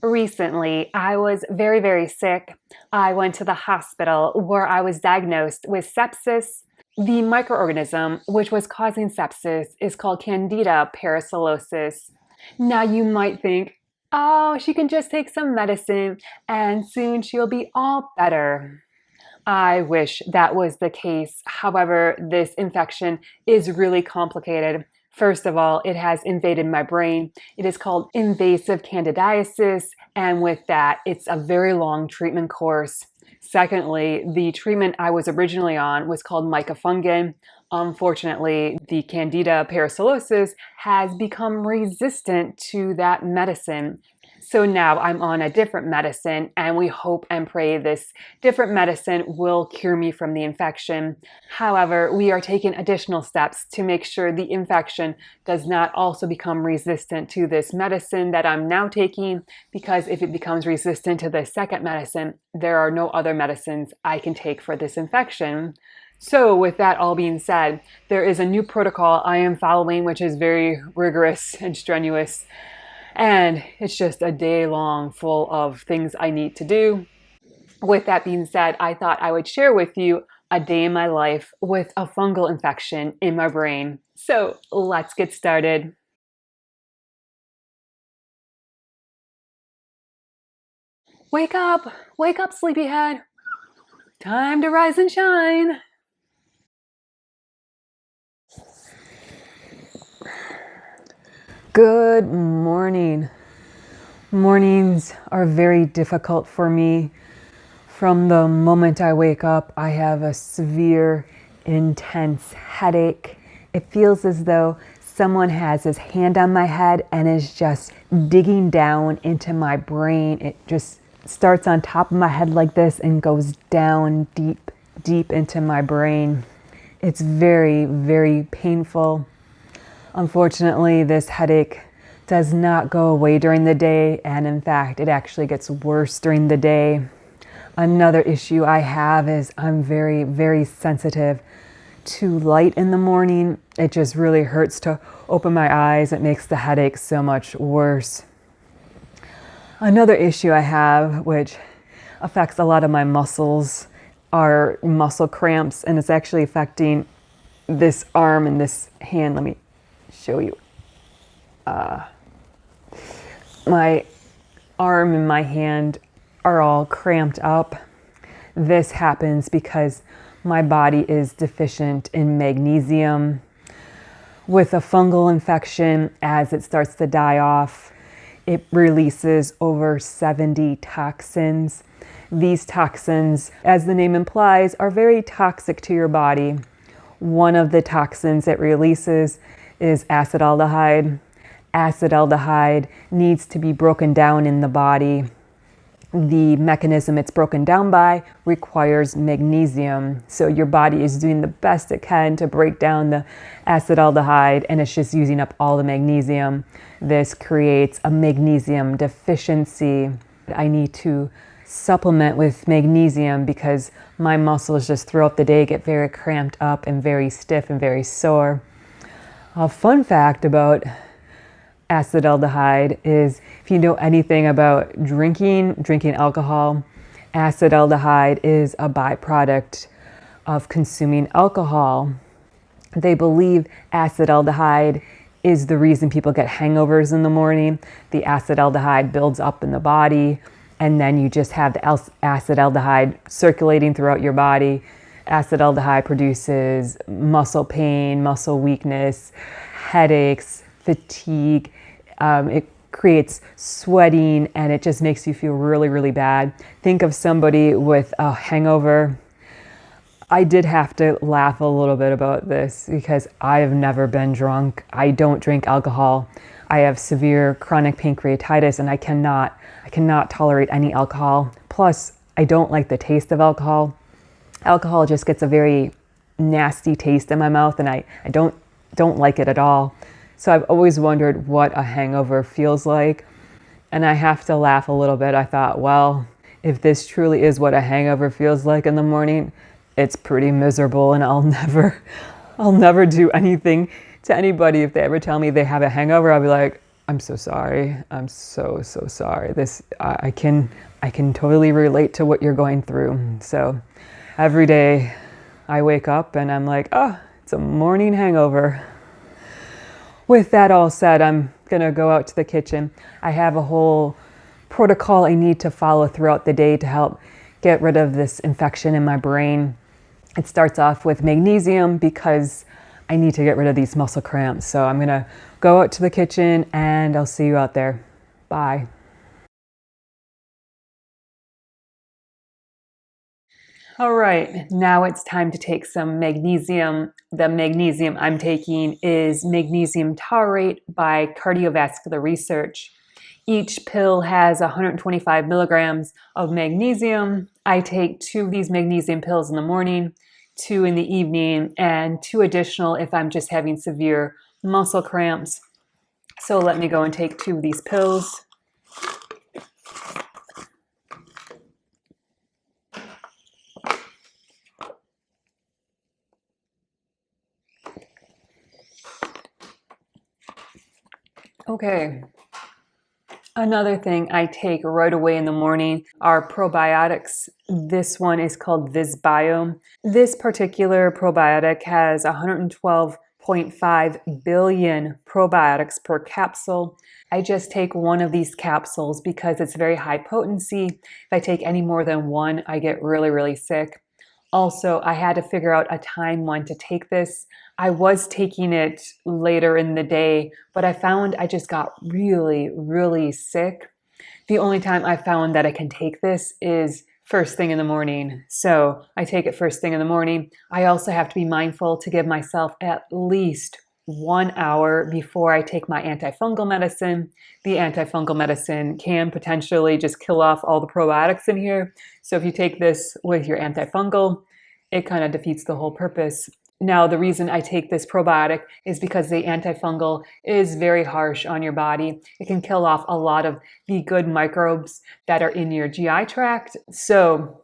Recently, I was very, very sick. I went to the hospital where I was diagnosed with sepsis. The microorganism which was causing sepsis is called Candida parasilosis. Now you might think, oh, she can just take some medicine and soon she'll be all better. I wish that was the case. However, this infection is really complicated. First of all, it has invaded my brain. It is called invasive candidiasis, and with that, it's a very long treatment course. Secondly, the treatment I was originally on was called mycophenolate. Unfortunately, the Candida parasilosis has become resistant to that medicine. So now I'm on a different medicine, and we hope and pray this different medicine will cure me from the infection. However, we are taking additional steps to make sure the infection does not also become resistant to this medicine that I'm now taking, because if it becomes resistant to the second medicine, there are no other medicines I can take for this infection. So with that all being said, there is a new protocol I am following, which is very rigorous and strenuous. And it's just a day long full of things I need to do. With that being said, I thought I would share with you a day in my life with a fungal infection in my brain. So let's get started. Wake up, sleepyhead. Time to rise and shine. Good morning. Mornings are very difficult for me. From the moment I wake up, I have a severe, intense headache. It feels as though someone has his hand on my head and is just digging down into my brain. It just starts on top of my head like this and goes down deep, deep into my brain. It's very, very painful. Unfortunately, this headache does not go away during the day, and in fact, it actually gets worse during the day. Another issue I have is I'm very, very sensitive to light in the morning. It just really hurts to open my eyes. It makes the headache so much worse. Another issue I have, which affects a lot of my muscles, are muscle cramps, and it's actually affecting this arm and this hand. Let me show you. My arm and my hand are all cramped up. This happens because my body is deficient in magnesium. With a fungal infection, as it starts to die off, it releases over 70 toxins. These toxins, as the name implies, are very toxic to your body. One of the toxins it releases is acetaldehyde. Acetaldehyde needs to be broken down in the body. The mechanism it's broken down by requires magnesium. So your body is doing the best it can to break down the acetaldehyde, and it's just using up all the magnesium. This creates a magnesium deficiency. I need to supplement with magnesium because my muscles just throughout the day get very cramped up and very stiff and very sore. A fun fact about acetaldehyde is, if you know anything about drinking alcohol, acetaldehyde is a byproduct of consuming alcohol. They believe acetaldehyde is the reason people get hangovers in the morning. The acetaldehyde builds up in the body, and then you just have the acetaldehyde circulating throughout your body. Acetaldehyde produces muscle pain, muscle weakness, headaches, fatigue. It creates sweating, and it just makes you feel really, really bad. Think of somebody with a hangover. I did have to laugh a little bit about this because I have never been drunk. I don't drink alcohol. I have severe chronic pancreatitis, and I cannot tolerate any alcohol. Plus, I don't like the taste of alcohol. Alcohol just gets a very nasty taste in my mouth, and I don't like it at all. So I've always wondered what a hangover feels like. And I have to laugh a little bit. I thought, well, if this truly is what a hangover feels like in the morning, it's pretty miserable, and I'll never do anything to anybody. If they ever tell me they have a hangover, I'll be like, I'm so sorry. I'm so sorry. I can totally relate to what you're going through. So every day I wake up and I'm like, oh, it's a morning hangover. With that all said, I'm gonna go out to the kitchen. I have a whole protocol I need to follow throughout the day to help get rid of this infection in my brain. It starts off with magnesium because I need to get rid of these muscle cramps. So I'm gonna go out to the kitchen and I'll see you out there. Bye. All right, now it's time to take some magnesium. The magnesium I'm taking is magnesium taurate by Cardiovascular Research. Each pill has 125 milligrams of magnesium. I take 2 of these magnesium pills in the morning, 2 in the evening, and 2 additional if I'm just having severe muscle cramps. So let me go and take 2 of these pills. Okay. Another thing I take right away in the morning are probiotics. This one is called VisBio. This particular probiotic has 112.5 billion probiotics per capsule. I just take one of these capsules because it's very high potency. If I take any more than one, I get really, really sick. Also, I had to figure out a time when to take this. I was taking it later in the day, but I found I just got really, really sick. The only time I found that I can take this is first thing in the morning. So I take it first thing in the morning. I also have to be mindful to give myself at least 1 hour before I take my antifungal medicine. The antifungal medicine can potentially just kill off all the probiotics in here. So if you take this with your antifungal, it kind of defeats the whole purpose. Now, the reason I take this probiotic is because the antifungal is very harsh on your body. It can kill off a lot of the good microbes that are in your GI tract. So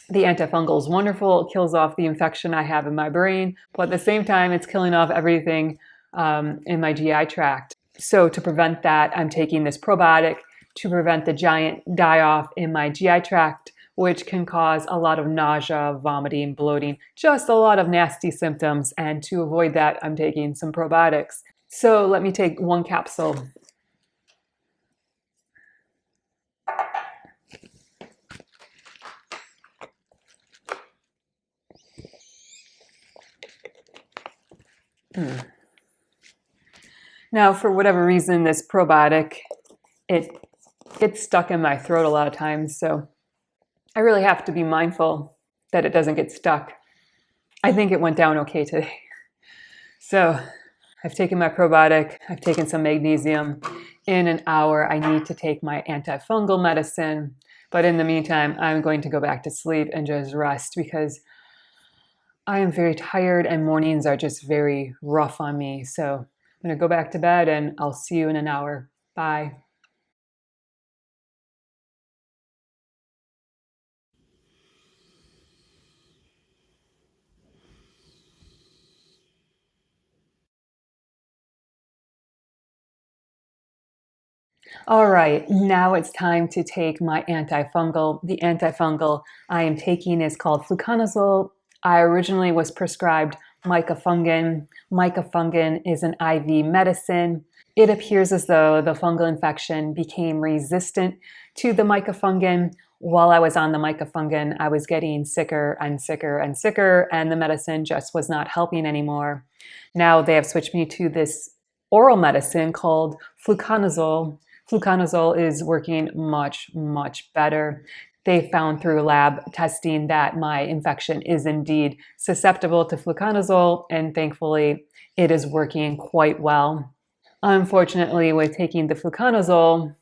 the antifungal is wonderful. It kills off the infection I have in my brain, but at the same time, it's killing off everything in my GI tract. So to prevent that, I'm taking this probiotic to prevent the giant die-off in my GI tract, which can cause a lot of nausea, vomiting, bloating, just a lot of nasty symptoms. And to avoid that, I'm taking some probiotics. So let me take 1 capsule. Now, for whatever reason, this probiotic, it gets stuck in my throat a lot of times. So I really have to be mindful that it doesn't get stuck. I think it went down okay today. So I've taken my probiotic, I've taken some magnesium. In an hour, I need to take my antifungal medicine. But in the meantime, I'm going to go back to sleep and just rest because I am very tired and mornings are just very rough on me. So I'm going to go back to bed and I'll see you in an hour. Bye. All right, now it's time to take my antifungal. The antifungal I am taking is called fluconazole. I originally was prescribed micafungin. Micafungin is an IV medicine. It appears as though the fungal infection became resistant to the micafungin. While I was on the micafungin, I was getting sicker and sicker and sicker, and the medicine just was not helping anymore. Now they have switched me to this oral medicine called fluconazole. Fluconazole is working much, much better. They found through lab testing that my infection is indeed susceptible to fluconazole, and thankfully, it is working quite well. Unfortunately, with taking the fluconazole,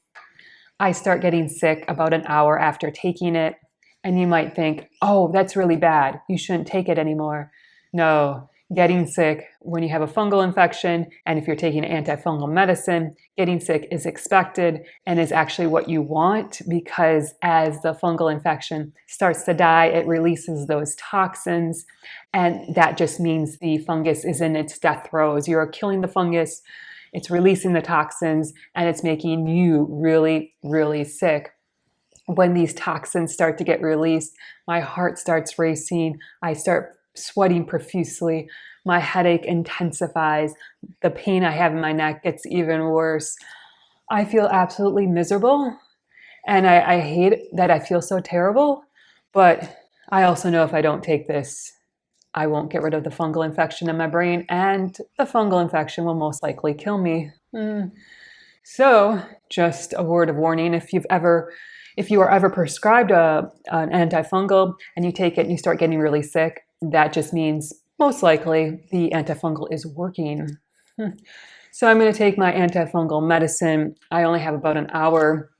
I start getting sick about an hour after taking it. And you might think, oh, that's really bad. You shouldn't take it anymore. No, getting sick when you have a fungal infection, and if you're taking antifungal medicine, getting sick is expected and is actually what you want because as the fungal infection starts to die, it releases those toxins. And that just means the fungus is in its death throes. You're killing the fungus. It's releasing the toxins and it's making you really, really sick. When these toxins start to get released, my heart starts racing. I start sweating profusely. My headache intensifies. The pain I have in my neck gets even worse. I feel absolutely miserable. And I hate that I feel so terrible. But I also know if I don't take this, I won't get rid of the fungal infection in my brain, and the fungal infection will most likely kill me. So, just a word of warning: if you are ever prescribed an antifungal and you take it and you start getting really sick, that just means most likely the antifungal is working. So I'm going to take my antifungal medicine. I only have about an hour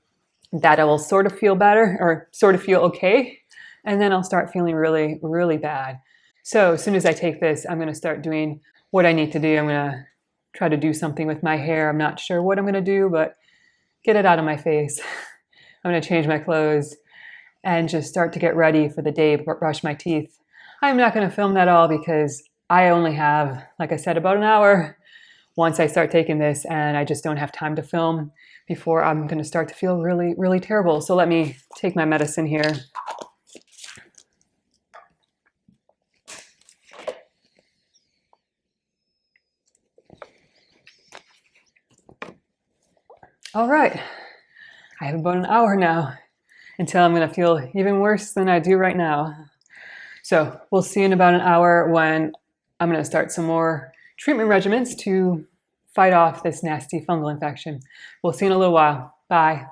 that I will sort of feel better or sort of feel okay, and then I'll start feeling really, really bad. So as soon as I take this, I'm going to start doing what I need to do. I'm going to try to do something with my hair. I'm not sure what I'm going to do, but get it out of my face. I'm going to change my clothes and just start to get ready for the day, brush my teeth. I'm not going to film that all because I only have, like I said, about an hour once I start taking this, and I just don't have time to film before I'm going to start to feel really, really terrible. So let me take my medicine here. All right, I have about an hour now until I'm going to feel even worse than I do right now. So we'll see in about an hour when I'm going to start some more treatment regimens to fight off this nasty fungal infection. We'll see in a little while. Bye.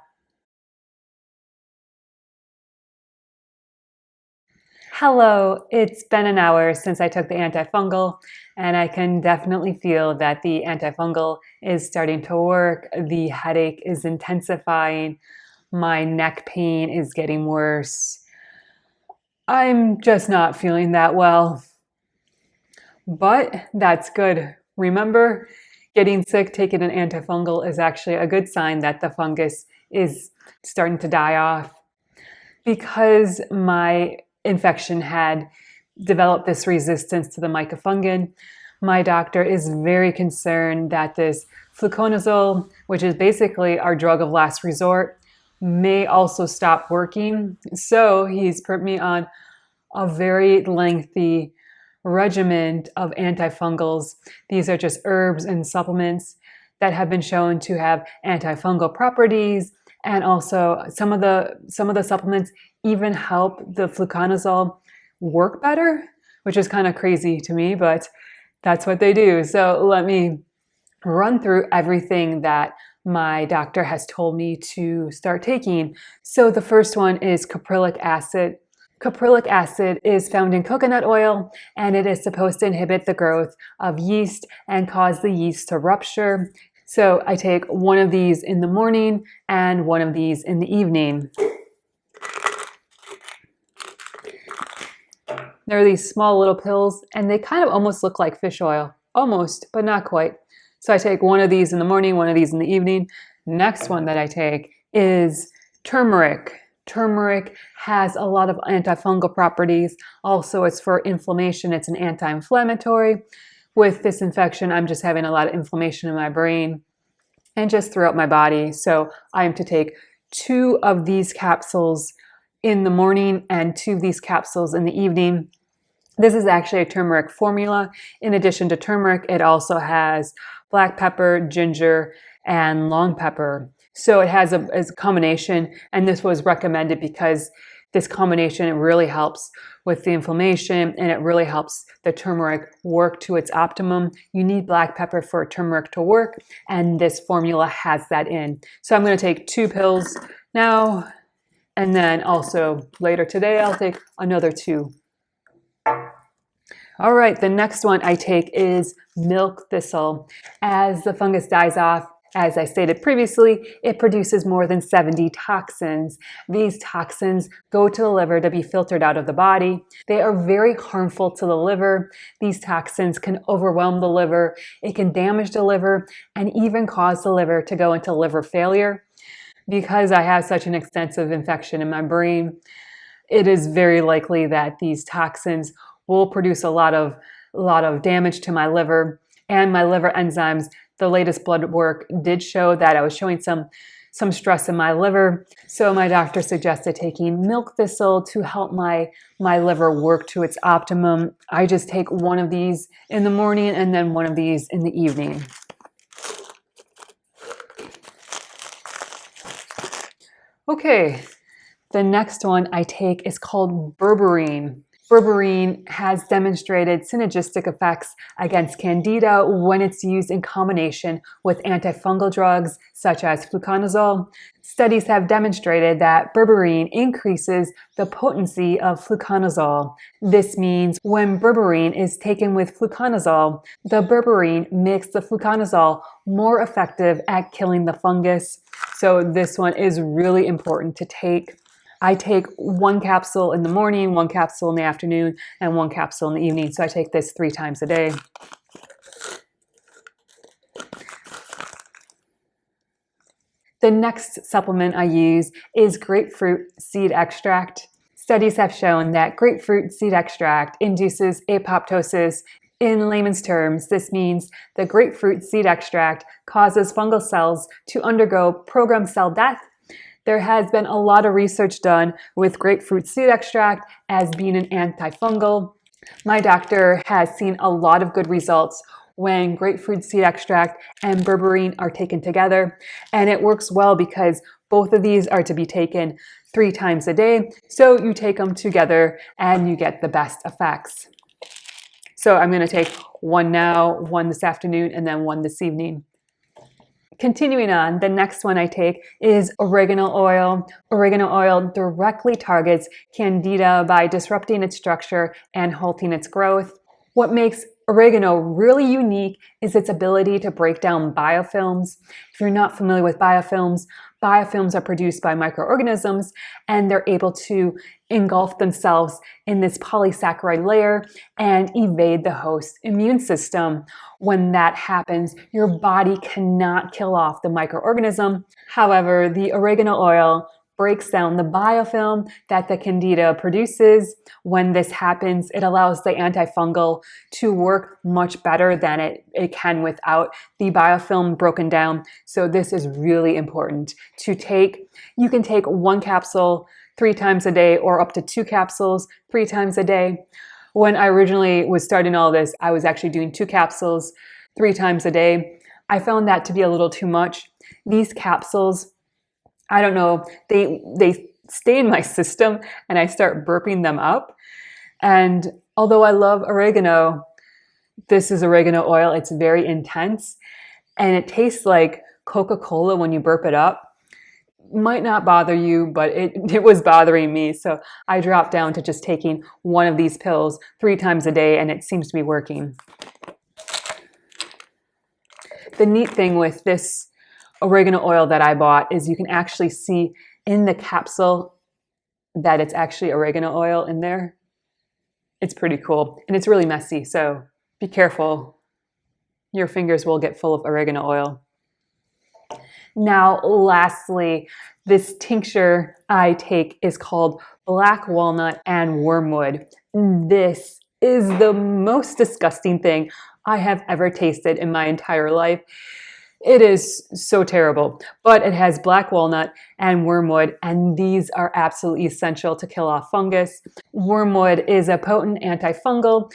Hello, it's been an hour since I took the antifungal, and I can definitely feel that the antifungal is starting to work. The headache is intensifying. My neck pain is getting worse. I'm just not feeling that well, but that's good. Remember, getting sick, taking an antifungal is actually a good sign that the fungus is starting to die off. Because my infection had developed this resistance to the mycofungin, my doctor is very concerned that this fluconazole, which is basically our drug of last resort, may also stop working. So he's put me on a very lengthy regimen of antifungals. These are just herbs and supplements that have been shown to have antifungal properties, and also some of the supplements even help the fluconazole work better, which is kind of crazy to me, but that's what they do. So let me run through everything that my doctor has told me to start taking. So the first one is caprylic acid. Caprylic acid is found in coconut oil, and it is supposed to inhibit the growth of yeast and cause the yeast to rupture. So I take one of these in the morning and one of these in the evening. There are these small little pills, and they kind of almost look like fish oil. Almost, but not quite. So I take one of these in the morning, one of these in the evening. Next one that I take is turmeric. Turmeric has a lot of antifungal properties. Also, it's for inflammation. It's an anti-inflammatory. With this infection, I'm just having a lot of inflammation in my brain and just throughout my body. So I am to take 2 of these capsules in the morning and 2 of these capsules in the evening. This is actually a turmeric formula. In addition to turmeric, it also has black pepper, ginger, and long pepper. So it has a combination, and this was recommended because this combination really helps with the inflammation, and it really helps the turmeric work to its optimum. You need black pepper for turmeric to work, and this formula has that in. So I'm going to take 2 pills now, and then also later today I'll take another 2. All right, the next one I take is milk thistle. As the fungus dies off, as I stated previously, it produces more than 70 toxins. These toxins go to the liver to be filtered out of the body. They are very harmful to the liver. These toxins can overwhelm the liver. It can damage the liver and even cause the liver to go into liver failure. Because I have such an extensive infection in my brain, it is very likely that these toxins will produce a lot of damage to my liver, and my liver enzymes The latest blood work did show that I was showing some stress in my liver. So my doctor suggested taking milk thistle to help my liver work to its optimum. I just take one of these in the morning and then one of these in the evening. Okay, the next one I take is called berberine. Berberine has demonstrated synergistic effects against candida when it's used in combination with antifungal drugs such as fluconazole. Studies have demonstrated that berberine increases the potency of fluconazole. This means when berberine is taken with fluconazole, the berberine makes the fluconazole more effective at killing the fungus. So this one is really important to take. I take one capsule in the morning, one capsule in the afternoon, and one capsule in the evening. So I take this 3 times a day. The next supplement I use is grapefruit seed extract. Studies have shown that grapefruit seed extract induces apoptosis. In layman's terms, this means the grapefruit seed extract causes fungal cells to undergo programmed cell death. There has been a lot of research done with grapefruit seed extract as being an antifungal. My doctor has seen a lot of good results when grapefruit seed extract and berberine are taken together. And it works well because both of these are to be taken 3 times a day. So you take them together and you get the best effects. So I'm going to take one now, one this afternoon, and then one this evening. Continuing on, the next one I take is oregano oil. Oregano oil directly targets candida by disrupting its structure and halting its growth. What makes oregano really unique is its ability to break down biofilms. If you're not familiar with biofilms, biofilms are produced by microorganisms and they're able to engulf themselves in this polysaccharide layer and evade the host immune system. When that happens, your body cannot kill off the microorganism. However, the oregano oil breaks down the biofilm that the candida produces. When this happens, it allows the antifungal to work much better than it can without the biofilm broken down. So this is really important to take. You can take 1 capsule 3 times a day or up to 2 capsules 3 times a day. When I originally was starting all this, I was actually doing 2 capsules 3 times a day. I found that to be a little too much. These capsules, I don't know, they stay in my system and I start burping them up. And although I love oregano, this is oregano oil. It's very intense and it tastes like Coca-Cola when you burp it up. Might not bother you, but it was bothering me. So I dropped down to just taking one of these pills 3 times a day and it seems to be working. The neat thing with this oregano oil that I bought is you can actually see in the capsule that it's actually oregano oil in there. It's pretty cool and it's really messy, so be careful. Your fingers will get full of oregano oil. Now, lastly, this tincture I take is called black walnut and wormwood. This is the most disgusting thing I have ever tasted in my entire life. It is so terrible, but it has black walnut and wormwood, and these are absolutely essential to kill off fungus. Wormwood is a potent antifungal.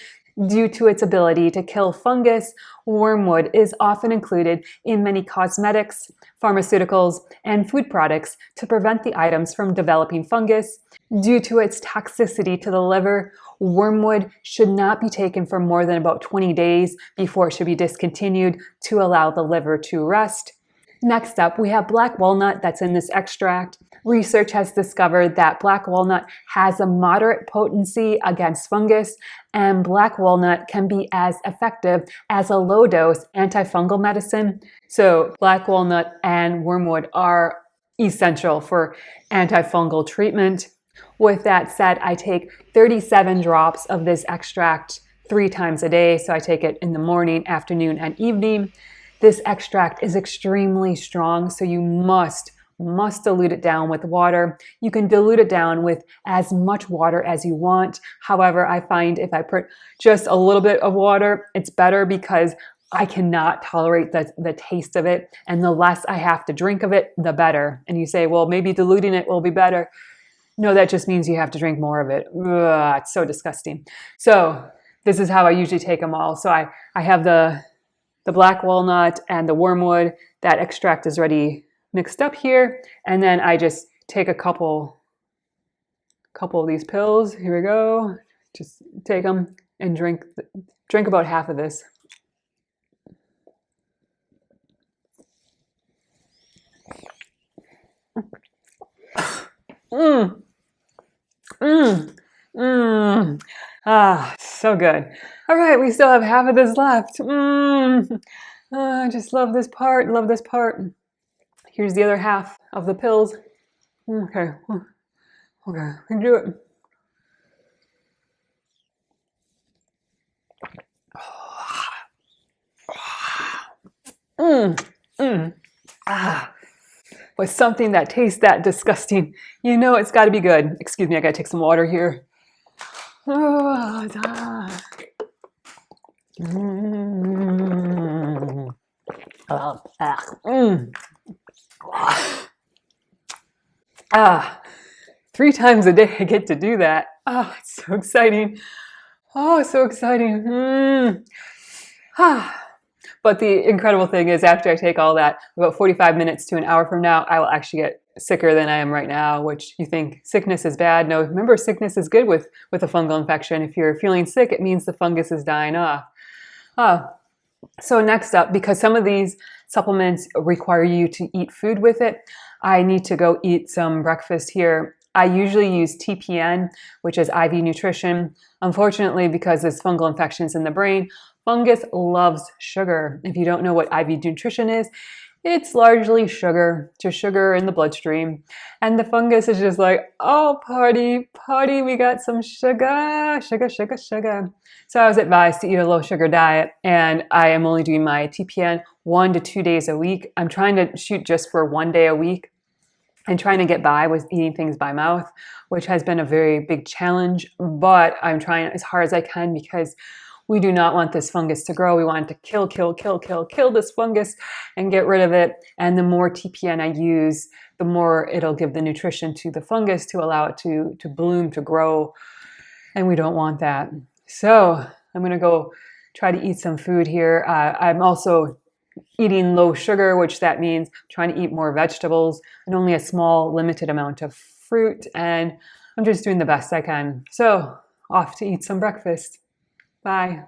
Due to its ability to kill fungus, wormwood is often included in many cosmetics, pharmaceuticals, and food products to prevent the items from developing fungus. Due to its toxicity to the liver, wormwood should not be taken for more than about 20 days before it should be discontinued to allow the liver to rest. Next up, we have black walnut that's in this extract. Research has discovered that black walnut has a moderate potency against fungus, and black walnut can be as effective as a low-dose antifungal medicine. So black walnut and wormwood are essential for antifungal treatment. With that said, I take 37 drops of this extract 3 times a day. So I take it in the morning, afternoon, and evening. This extract is extremely strong, so you must dilute it down with water. You can dilute it down with as much water as you want. However, I find if I put just a little bit of water, it's better because I cannot tolerate the taste of it. And the less I have to drink of it, the better. And you say, well, maybe diluting it will be better. No, that just means you have to drink more of it. Ugh, it's so disgusting. So this is how I usually take them all. So I have the black walnut and the wormwood. That extract is already mixed up here. And then I just take a couple of these pills. Here we go. Just take them and drink about half of this. Mmm. Mmm. Mmm. Ah, so good. All right, we still have half of this left. Mmm. I just love this part. Love this part. Here's the other half of the pills. Okay. Okay, we can do it. Mmm. Mmm. Ah. With something that tastes that disgusting, you know it's got to be good. Excuse me, I got to take some water here. Oh, ah. Mm. Oh, ah. Mm. Ah. 3 times a day I get to do that. Oh, it's so exciting. Oh, so exciting. Mm. Ah. But the incredible thing is after I take all that, about 45 minutes to an hour from now, I will actually get sicker than I am right now, which you think sickness is bad. No, remember sickness is good with a fungal infection. If you're feeling sick, it means the fungus is dying off. So next up, because some of these supplements require you to eat food with it, I need to go eat some breakfast here. I usually use TPN, which is IV nutrition. Unfortunately, because there's fungal infections in the brain, fungus loves sugar. If you don't know what IV nutrition is, it's largely sugar, just sugar in the bloodstream. And the fungus is just like, oh, party, party, we got some sugar, sugar, sugar, sugar. So I was advised to eat a low sugar diet, and I am only doing my TPN 1 to 2 days a week. I'm trying to shoot just for 1 day a week and trying to get by with eating things by mouth, which has been a very big challenge, but I'm trying as hard as I can because we do not want this fungus to grow. We want it to kill this fungus and get rid of it. And the more TPN I use, the more it'll give the nutrition to the fungus to allow it to bloom, to grow. And we don't want that. So I'm gonna go try to eat some food here. I'm also eating low sugar, which that means trying to eat more vegetables and only a small limited amount of fruit. And I'm just doing the best I can. So off to eat some breakfast. Bye.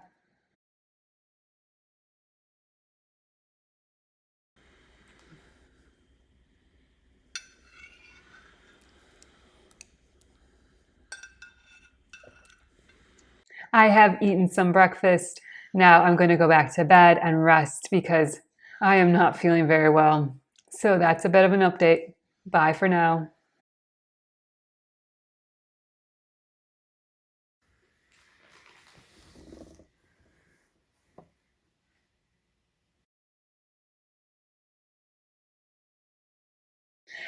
I have eaten some breakfast. Now I'm going to go back to bed and rest because I am not feeling very well. So that's a bit of an update. Bye for now.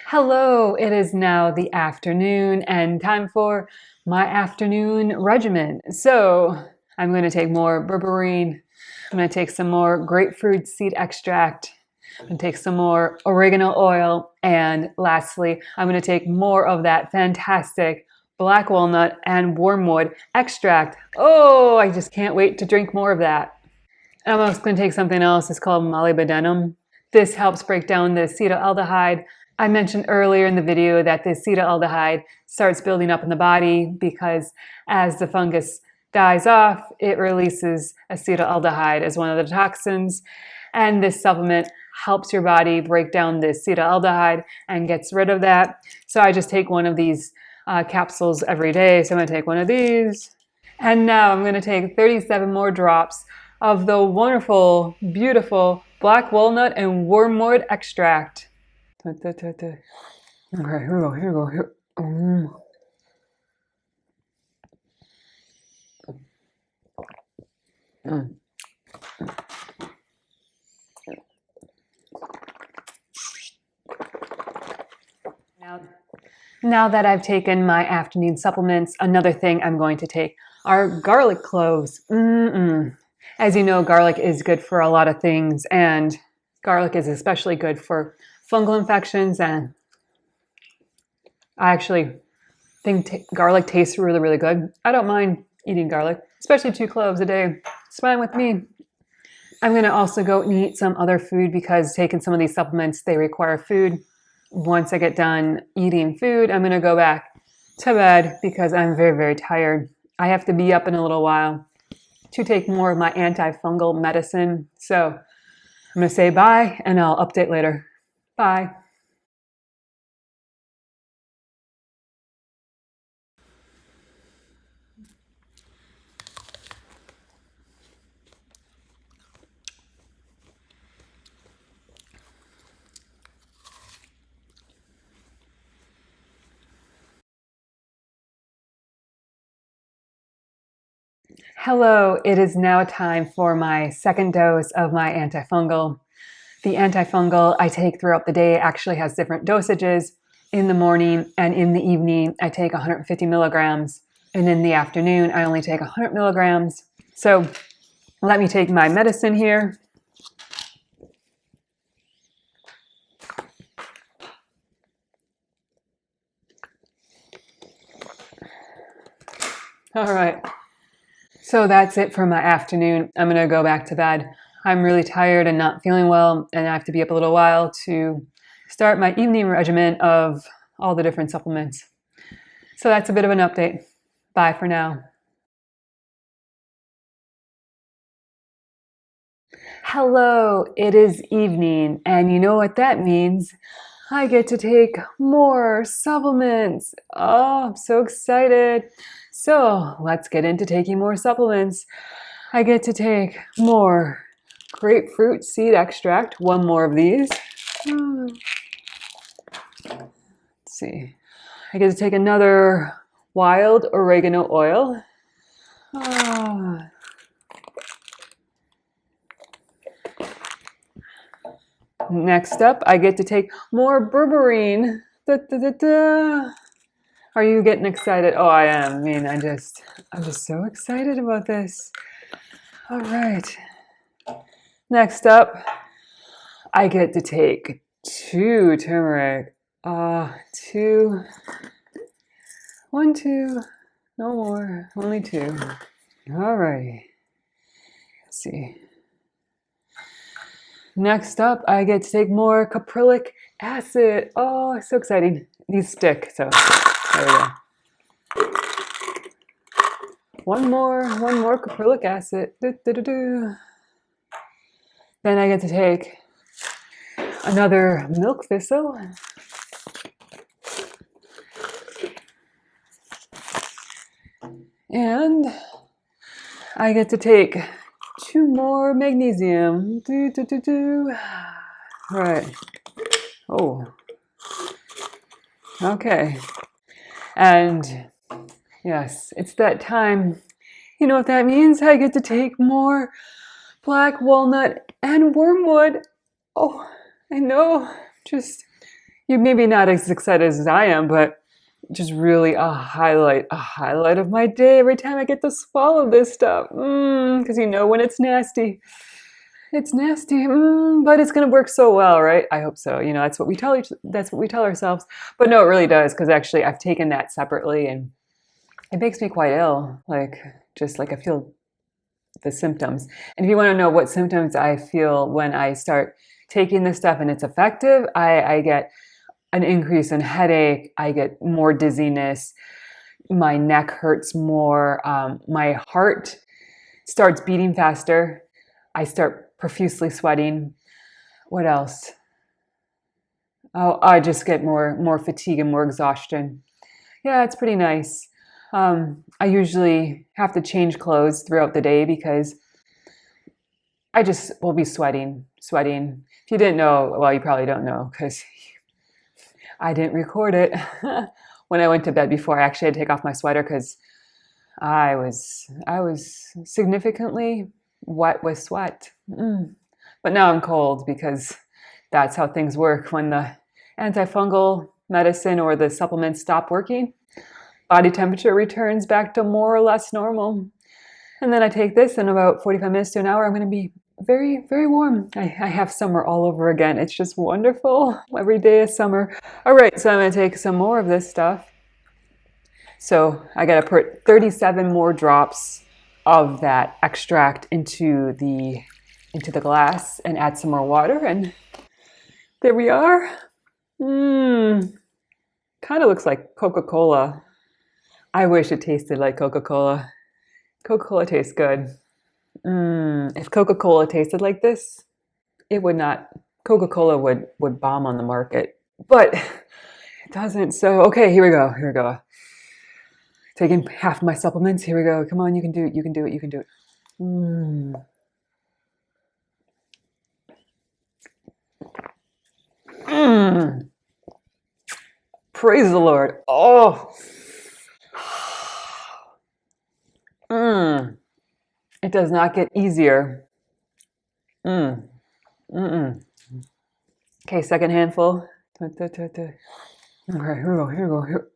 Hello, it is now the afternoon and time for my afternoon regimen. So I'm going to take more berberine. I'm going to take some more grapefruit seed extract. I'm going to take some more oregano oil. And lastly, I'm going to take more of that fantastic black walnut and wormwood extract. Oh, I just can't wait to drink more of that. I'm also going to take something else. It's called molybdenum. This helps break down the acetaldehyde. I mentioned earlier in the video that the acetaldehyde starts building up in the body because as the fungus dies off, it releases acetaldehyde as one of the toxins. And this supplement helps your body break down the acetaldehyde and gets rid of that. So I just take one of these capsules every day. So I'm going to take one of these. And now I'm going to take 37 more drops of the wonderful, beautiful black walnut and wormwood extract. Okay, here we go. Now that I've taken my afternoon supplements, another thing I'm going to take are garlic cloves. As you know, garlic is good for a lot of things, and garlic is especially good for fungal infections. And I actually think garlic tastes really, really good. I don't mind eating garlic, especially 2 cloves a day. It's fine with me. I'm going to also go and eat some other food because taking some of these supplements, they require food. Once I get done eating food, I'm going to go back to bed because I'm very, very tired. I have to be up in a little while to take more of my anti-fungal medicine. So I'm going to say bye and I'll update later. Bye. Hello, it is now time for my second dose of my antifungal. The antifungal I take throughout the day actually has different dosages. In the morning and in the evening, I take 150 milligrams. And in the afternoon, I only take 100 milligrams. So let me take my medicine here. All right. So that's it for my afternoon. I'm going to go back to bed. I'm really tired and not feeling well, and I have to be up a little while to start my evening regimen of all the different supplements. So that's a bit of an update. Bye for now. Hello, it is evening, and you know what that means? I get to take more supplements. Oh, I'm so excited. So let's get into taking more supplements. I get to take more grapefruit seed extract, 1 more of these. Let's see. I get to take another wild oregano oil. Next up, I get to take more berberine. Da, da, da, da. Are you getting excited? Oh, I am. I mean, I'm just so excited about this. All right. Next up, I get to take 2 turmeric. 2. 1, 2. No more. Only 2. All right. Let's see. Next up, I get to take more caprylic acid. Oh, so exciting. These stick, so there we go. 1 more caprylic acid. Then I get to take another milk thistle. And I get to take 2 more magnesium. All right. Oh. Okay. And yes, it's that time. You know what that means? I get to take more black walnut and wormwood. Oh, I know. Just, you maybe not as excited as I am, but just really a highlight of my day every time I get to swallow this stuff. Because you know when it's nasty. It's nasty, but it's going to work so well, right? I hope so. You know, that's what we tell ourselves. But no, it really does, because actually I've taken that separately and it makes me quite ill. Just like I feel the symptoms. And if you want to know what symptoms I feel when I start taking this stuff and it's effective, I get an increase in headache. I get more dizziness. My neck hurts more. My heart starts beating faster. I start profusely sweating. What else? Oh, I just get more fatigue and more exhaustion. Yeah, it's pretty nice. I usually have to change clothes throughout the day because I just will be sweating. If you didn't know, well, you probably don't know because I didn't record it. When I went to bed before, I actually had to take off my sweater because I was significantly wet with sweat. But now I'm cold because that's how things work when the antifungal medicine or the supplements stop working. Body temperature returns back to more or less normal. And then I take this, in about 45 minutes to an hour, I'm going to be very, very warm. I have summer all over again. It's just wonderful. Every day is summer. All right, so I'm going to take some more of this stuff. So I got to put 37 more drops of that extract into the glass and add some more water. And there we are. Kind of looks like Coca-Cola. I wish it tasted like Coca-Cola. Coca-Cola tastes good. If Coca-Cola tasted like this, it would not. Coca-Cola would bomb on the market, but it doesn't. So okay, here we go. Here we go. Taking half my supplements. Here we go. Come on, you can do it. You can do it. You can do it. Praise the Lord. Oh. It does not get easier. Okay, second handful. Okay, here we go. Here we go. Here.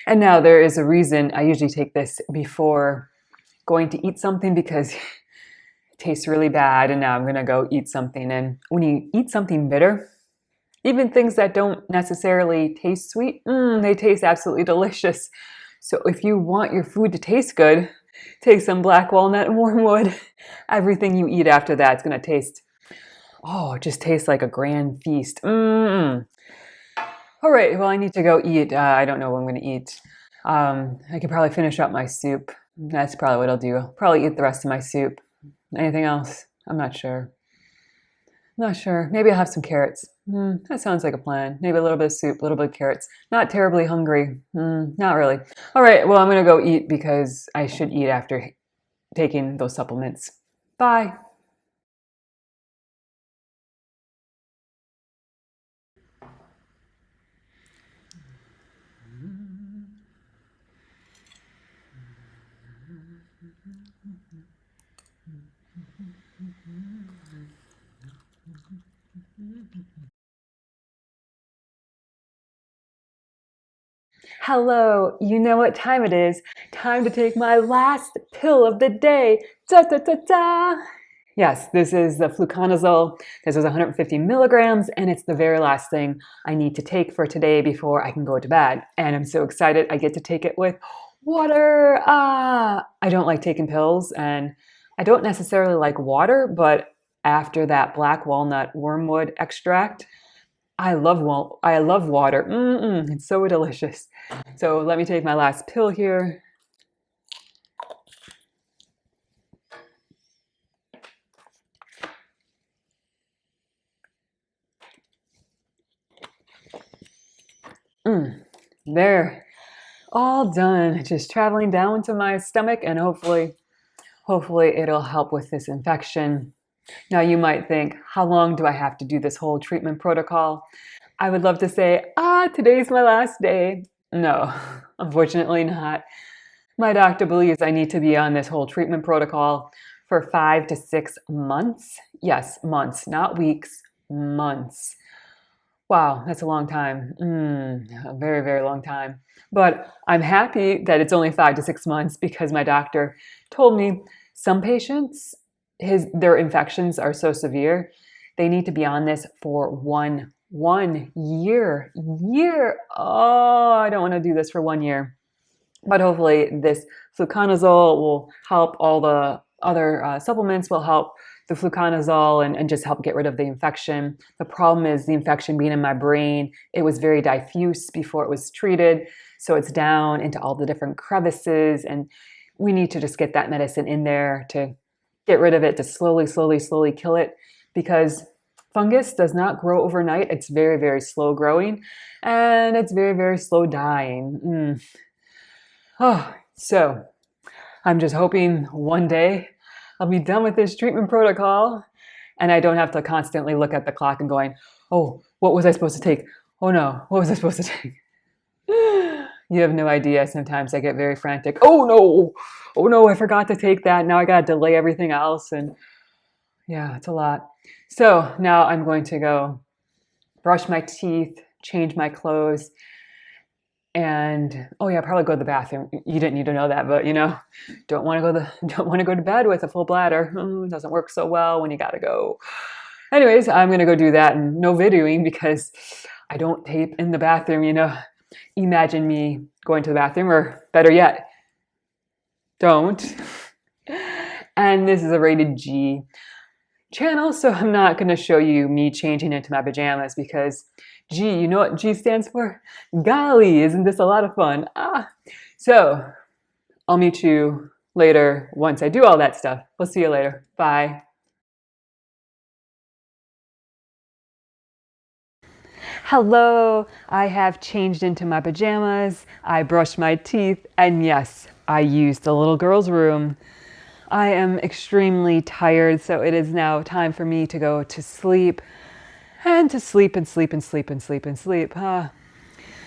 And now there is a reason I usually take this before going to eat something, because it tastes really bad, and now I'm going to go eat something. And when you eat something bitter, even things that don't necessarily taste sweet, they taste absolutely delicious. So if you want your food to taste good, take some black walnut and wormwood. Everything you eat after that is going to taste, it just tastes like a grand feast. All right, well, I need to go eat. I don't know what I'm going to eat. I could probably finish up my soup. That's probably what I'll do. I'll probably eat the rest of my soup. Anything else? I'm not sure. Maybe I'll have some carrots. That sounds like a plan. Maybe a little bit of soup, a little bit of carrots. Not terribly hungry. Not really. All right, well, I'm going to go eat because I should eat after taking those supplements. Bye. Hello, you know what time it is. Time to take my last pill of the day. Da da da da. Yes, this is the fluconazole. This is 150 milligrams, and it's the very last thing I need to take for today before I can go to bed. And I'm so excited I get to take it with water. I don't like taking pills, and I don't necessarily like water, but after that black walnut wormwood extract, I love water. It's so delicious. So let me take my last pill here. There, all done. Just traveling down to my stomach, and hopefully it'll help with this infection. Now you might think, how long do I have to do this whole treatment protocol? I would love to say, today's my last day. No, unfortunately not. My doctor believes I need to be on this whole treatment protocol for 5 to 6 months. Yes, months, not weeks, months. Wow, that's a long time. A very, very long time. But I'm happy that it's only 5 to 6 months, because my doctor told me some patients, their infections are so severe, they need to be on this for one year. Oh, I don't want to do this for 1 year. But hopefully this fluconazole will help. All the other supplements will help the fluconazole and just help get rid of the infection. The problem is the infection being in my brain. It was very diffuse before it was treated. So it's down into all the different crevices, and we need to just get that medicine in there to get rid of it, to slowly kill it, because fungus does not grow overnight. It's very, very slow growing, and it's very, very slow dying. So I'm just hoping one day I'll be done with this treatment protocol, and I don't have to constantly look at the clock and going, oh, what was I supposed to take? Oh no, what was I supposed to take? You have no idea. Sometimes I get very frantic. Oh no, oh no, I forgot to take that. Now I got to delay everything else. And yeah, it's a lot. So now I'm going to go brush my teeth, change my clothes, and oh yeah, probably go to the bathroom. You didn't need to know that, but don't want to don't want to go to bed with a full bladder. It doesn't work so well when you got to go. Anyways, I'm going to go do that, and no videoing because I don't tape in the bathroom, Imagine me going to the bathroom, or better yet, don't. And this is a rated G channel, so I'm not going to show you me changing into my pajamas because G, you know what G stands for? Golly, isn't this a lot of fun? So I'll meet you later once I do all that stuff. We'll see you later. Bye. Hello, I have changed into my pajamas, I brushed my teeth, and yes, I used the little girl's room. I am extremely tired, so it is now time for me to go to sleep, and to sleep and sleep and sleep and sleep and sleep.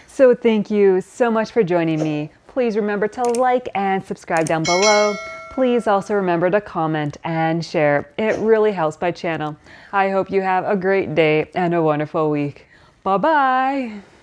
So thank you so much for joining me. Please remember to like and subscribe down below. Please also remember to comment and share. It really helps my channel. I hope you have a great day and a wonderful week. Bye-bye.